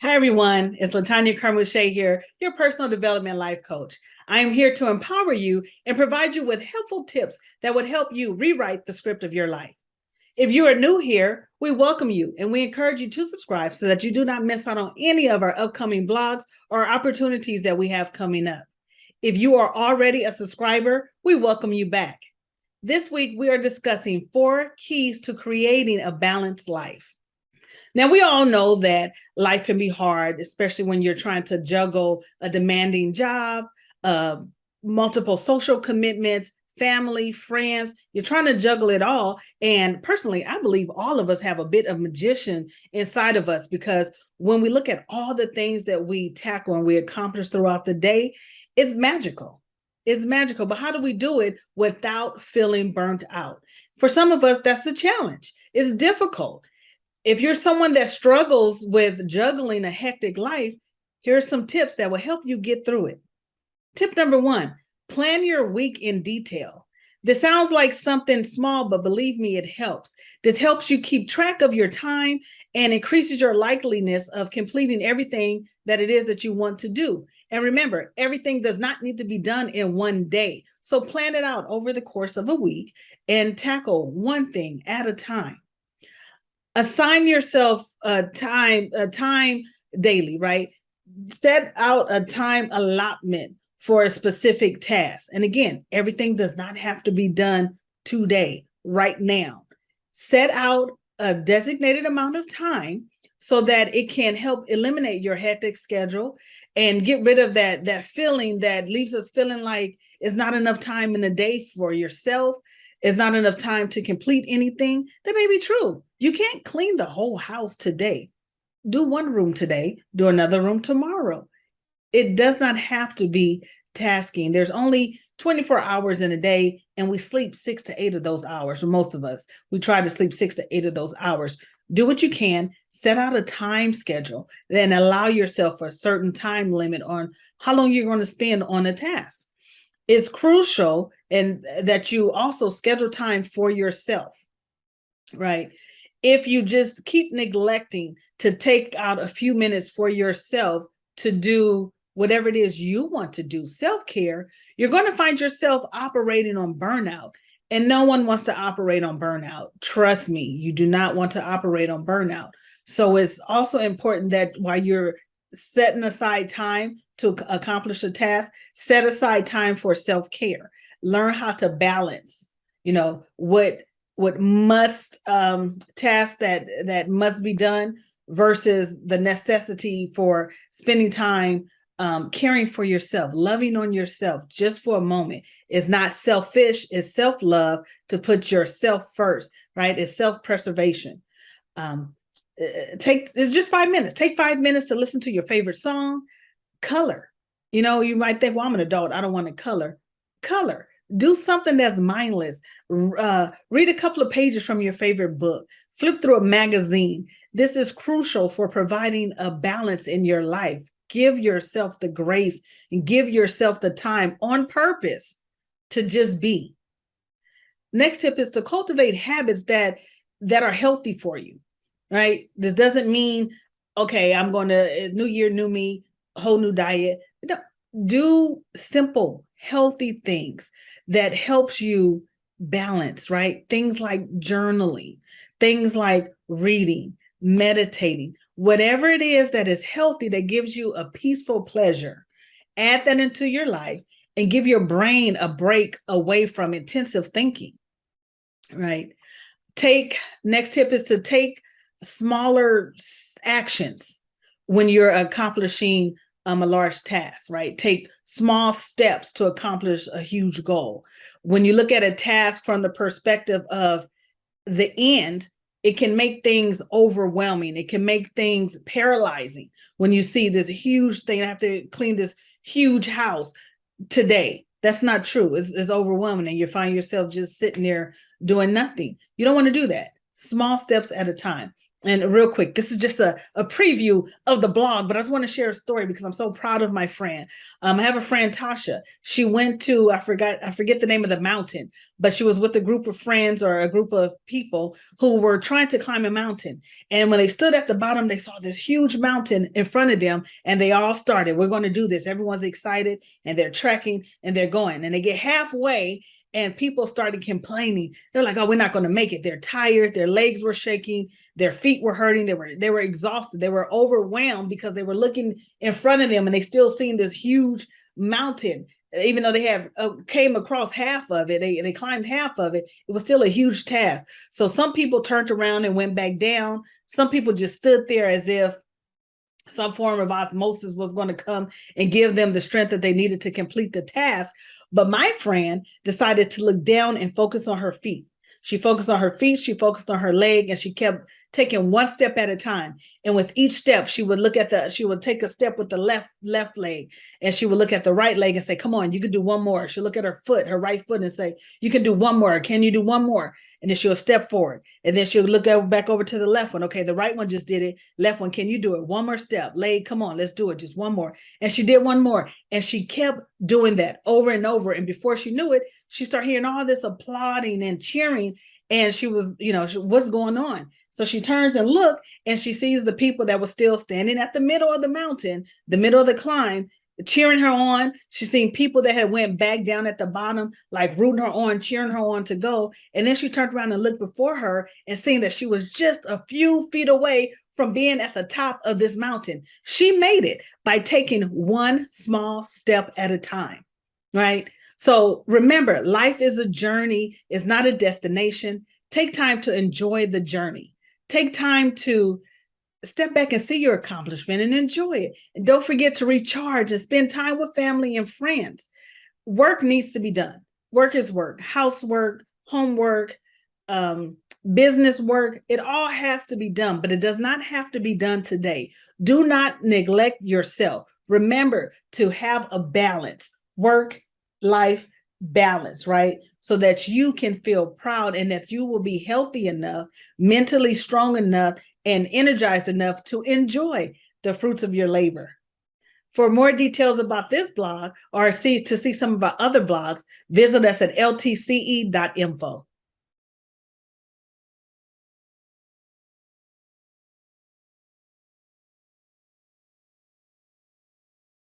Hi, everyone. It's Latanya Carmouche here, your personal development life coach. I am here to empower you and provide you with helpful tips that would help you rewrite the script of your life. If you are new here, we welcome you and we encourage you to subscribe so that you do not miss out on any of our upcoming blogs or opportunities that we have coming up. If you are already a subscriber, we welcome you back. This week, we are discussing 4 keys to creating a balanced life. Now, we all know that life can be hard, especially when you're trying to juggle a demanding job, multiple social commitments, family, friends. You're trying to juggle it all. And personally, I believe all of us have a bit of magician inside of us because when we look at all the things that we tackle and we accomplish throughout the day, it's magical. It's magical. But how do we do it without feeling burnt out? For some of us, that's the challenge. It's difficult. If you're someone that struggles with juggling a hectic life, here are some tips that will help you get through it. Tip number 1, plan your week in detail. This sounds like something small, but believe me, it helps. This helps you keep track of your time and increases your likeliness of completing everything that it is that you want to do. And remember, everything does not need to be done in one day. So plan it out over the course of a week and tackle one thing at a time. Assign yourself time daily, right? Set out a time allotment for a specific task. And again, everything does not have to be done today, right now. Set out a designated amount of time so that it can help eliminate your hectic schedule and get rid of that feeling that leaves us feeling like it's not enough time in a day for yourself. It's not enough time to complete anything. That may be true. You can't clean the whole house today. Do one room today, do another room tomorrow. It does not have to be tasking. There's only 24 hours in a day, and we sleep 6 to 8 of those hours. For most of us, we try to sleep 6 to 8 of those hours. Do what you can, set out a time schedule, then allow yourself a certain time limit on how long you're going to spend on a task. It's crucial and that you also schedule time for yourself, right? If you just keep neglecting to take out a few minutes for yourself to do whatever it is you want to do, self-care, you're going to find yourself operating on burnout. And no one wants to operate on burnout. Trust me, you do not want to operate on burnout. So it's also important that while you're setting aside time to accomplish a task, set aside time for self-care. Learn how to balance, what must tasks that must be done versus the necessity for spending time caring for yourself, loving on yourself just for a moment. It's not selfish, it's self-love to put yourself first, right? It's self-preservation. It's just 5 minutes. Take 5 minutes to listen to your favorite song. Color. You might think, well, I'm an adult, I don't want to color. Do something that's mindless. Read a couple of pages from your favorite book. Flip through a magazine. This is crucial for providing a balance in your life. Give yourself the grace and give yourself the time on purpose to just be. Next tip is to cultivate habits that are healthy for you, right? This doesn't mean, okay, I'm going to new year, new me, whole new diet. No, do simple, healthy things that helps you balance, right? Things like journaling, things like reading, meditating, whatever it is that is healthy, that gives you a peaceful pleasure. Add that into your life and give your brain a break away from intensive thinking, right? Next tip is to take smaller actions when you're accomplishing a large task, right? Take small steps to accomplish a huge goal. When you look at a task from the perspective of the end, it can make things overwhelming. It can make things paralyzing. When you see this huge thing, I have to clean this huge house today. That's not true. It's overwhelming, and you find yourself just sitting there doing nothing. You don't want to do that. Small steps at a time. And real quick, this is just a preview of the blog, but I just want to share a story because I'm so proud of my friend. I have a friend, Tasha. She went to, I forget the name of the mountain, but she was with a group of friends or a group of people who were trying to climb a mountain. And when they stood at the bottom, they saw this huge mountain in front of them, and they all started, we're going to do this. Everyone's excited, and they're trekking, and they're going. And they get halfway, and people started complaining. They're like, oh, we're not going to make it. They're tired. Their legs were shaking. Their feet were hurting. They were exhausted. They were overwhelmed because they were looking in front of them and they still seen this huge mountain. Even though they have came across half of it, they climbed half of it, it was still a huge task. So some people turned around and went back down. Some people just stood there as if some form of osmosis was going to come and give them the strength that they needed to complete the task. But my friend decided to look down and focus on her feet. She focused on her feet, she focused on her leg, and she kept taking one step at a time. And with each step, she would take a step with the left leg, and she would look at the right leg and say, come on, you can do one more. She'll look at her right foot, and say, you can do one more. Can you do one more? And then she'll step forward. And then she'll look back over to the left one. Okay, the right one just did it. Left one, can you do it? One more step. Leg, come on, let's do it. Just one more. And she did one more. And she kept doing that over and over. And before she knew it, she started hearing all this applauding and cheering. And she was, what's going on? So she turns and look, and she sees the people that were still standing at the middle of the mountain, the middle of the climb, cheering her on. She's seen people that had went back down at the bottom, like rooting her on, cheering her on to go. And then she turned around and looked before her and seeing that she was just a few feet away from being at the top of this mountain. She made it by taking one small step at a time, right? So remember, life is a journey, it's not a destination. Take time to enjoy the journey. Take time to step back and see your accomplishment and enjoy it. And don't forget to recharge and spend time with family and friends. Work needs to be done. Work is work. Housework, homework, business work, it all has to be done, but it does not have to be done today. Do not neglect yourself. Remember to have a balance, work-life balance, right? So that you can feel proud and that you will be healthy enough, mentally strong enough, and energized enough to enjoy the fruits of your labor. For more details about this blog or to see some of our other blogs, visit us at ltce.info.